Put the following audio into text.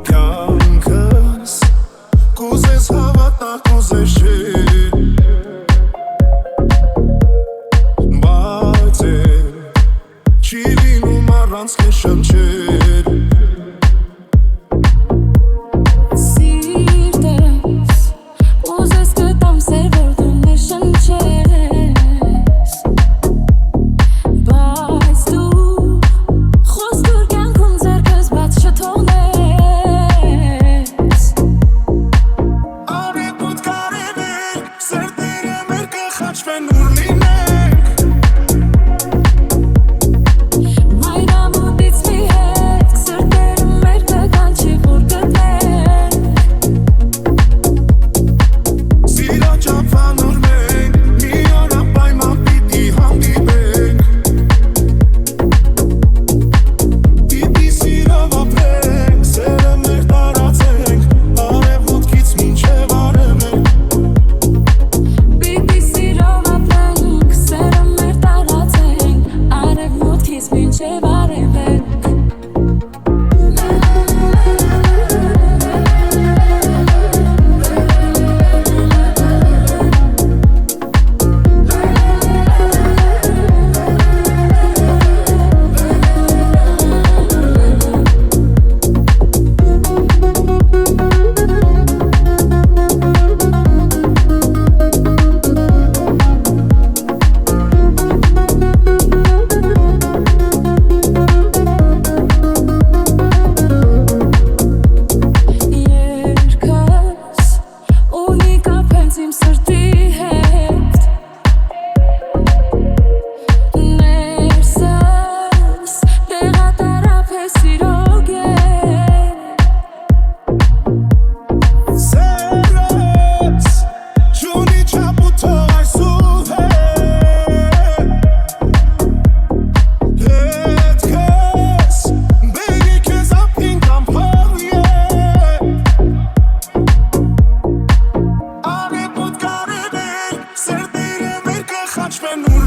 Կյանքս կուզես հավատալ, կուզես չի, բայց չի լինում առանց քեզ շնչել։ Սիրտես ուզես գտամ սեր, որ դու մեր շնչես, բայց դու խոստուր կյանքում ձեռքս բաց չթողնես։ Արևոտ կարևեր, սերտերը մեր կխաչվեն ուր լինենք, Մայրամուտից մի հետ սրտերը մեր կկանչի, որ գտնենք, սիրո ճապանոր մենք մի օր անպայման պիտի հանդիպենք, պիտի սիրով ապրենք, սերը մեր տարածենք, արևմուտքից մինչև արևենք, պիտի սիրով ապրենք, սերը մեր տարածենք, արևմուտքից մինչև արևենք։ Երկս ունի կապենց իմ սրտի հետ, ներսս տեղատարապ է սիրո գետ, սերս չունի չափ ու թող այս ու հետ քեզ բերի քեզ ապին կամ փողի արևոտ կարևեր, սերտերը մեր կխաչվեն ուր